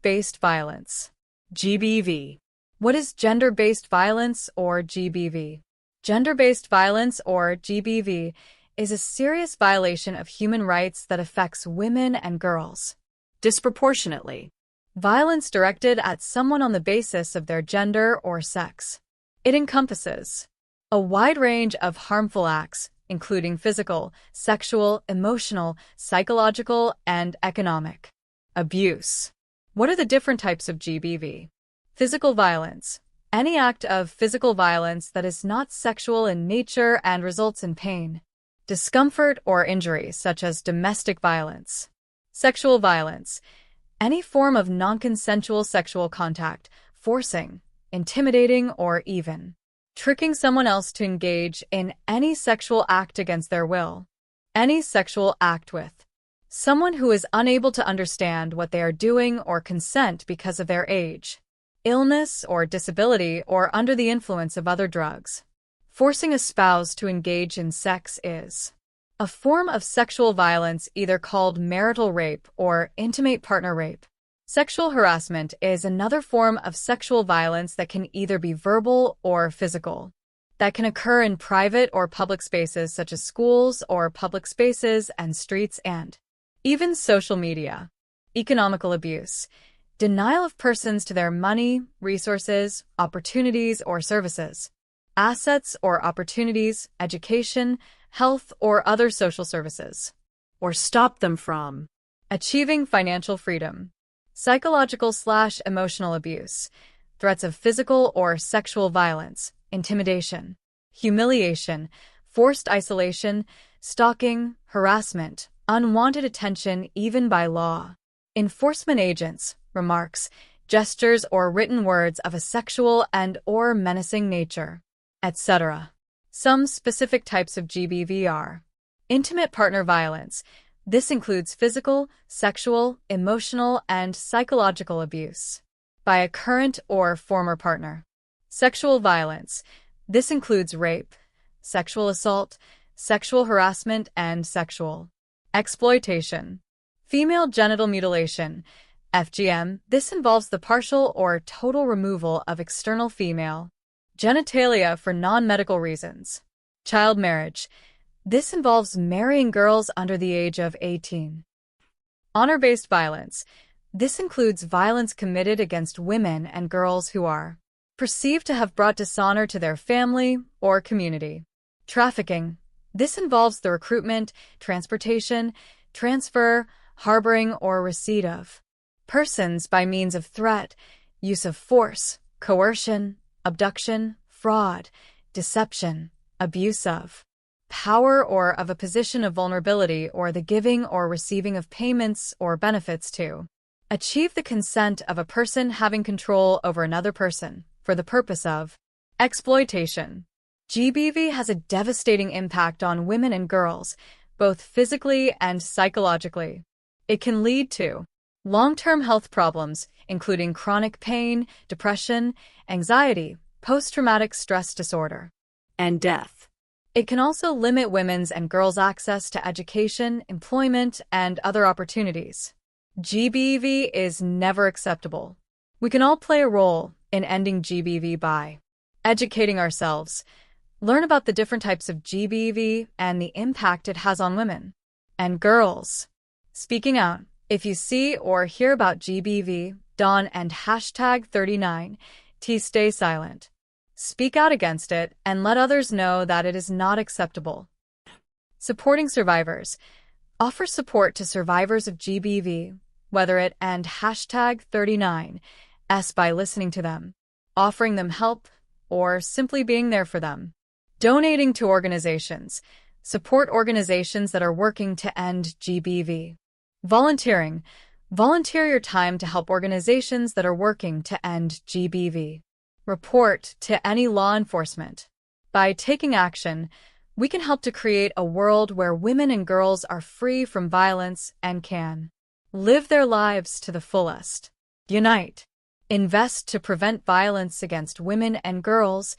Gender-based violence. GBV. What is gender-based violence, or GBV? Gender-based violence, or GBV, is a serious violation of human rights that affects women and girls. Disproportionately. Violence directed at someone on the basis of their gender or sex. It encompasses a wide range of harmful acts, including physical, sexual, emotional, psychological, and economic abuse. What are the different types of GBV? Physical violence. Any act of physical violence that is not sexual in nature and results in pain, discomfort, or injury, such as domestic violence. Sexual violence. Any form of non-consensual sexual contact, forcing, intimidating, or even tricking someone else to engage in any sexual act against their will. Any sexual act with someone who is unable to understand what they are doing or consent because of their age, illness, or disability, or under the influence of other drugs. Forcing a spouse to engage in sex is a form of sexual violence, either called marital rape or intimate partner rape. Sexual harassment is another form of sexual violence that can either be verbal or physical, that can occur in private or public spaces such as schools or public spaces and streets, and even social media. Economical abuse. Denial of persons to their money, resources, opportunities, or services, assets or opportunities, education, health, or other social services, or stop them from achieving financial freedom. Psychological/emotional abuse. Threats of physical or sexual violence, intimidation, humiliation, forced isolation, stalking, harassment, unwanted attention, even by law enforcement agents, remarks, gestures, or written words of a sexual and/or menacing nature, etc. Some specific types of GBV are intimate partner violence. This includes physical, sexual, emotional, and psychological abuse by a current or former partner. Sexual violence. This includes rape, sexual assault, sexual harassment, and sexual exploitation. Female genital mutilation, FGM. This involves the partial or total removal of external female genitalia for non-medical reasons. Child marriage. This involves marrying girls under the age of 18. Honor-based violence. This includes violence committed against women and girls who are perceived to have brought dishonor to their family or community. Trafficking. This involves the recruitment, transportation, transfer, harboring, or receipt of persons by means of threat, use of force, coercion, abduction, fraud, deception, abuse of power or of a position of vulnerability, or the giving or receiving of payments or benefits to achieve the consent of a person having control over another person for the purpose of exploitation. GBV has a devastating impact on women and girls, both physically and psychologically. It can lead to long-term health problems, including chronic pain, depression, anxiety, post-traumatic stress disorder, and death. It can also limit women's and girls' access to education, employment, and other opportunities. GBV is never acceptable. We can all play a role in ending GBV by educating ourselves, learn about the different types of GBV and the impact it has on women and girls. Speaking out. If you see or hear about GBV, Dawn and #39T stay silent. Speak out against it and let others know that it is not acceptable. Supporting survivors. Offer support to survivors of GBV, whether it and #39S by listening to them, offering them help, or simply being there for them. Donating to organizations. Support organizations that are working to end GBV. Volunteering. Volunteer your time to help organizations that are working to end GBV. Report to any law enforcement. By taking action, we can help to create a world where women and girls are free from violence and can live their lives to the fullest. Unite. Invest to prevent violence against women and girls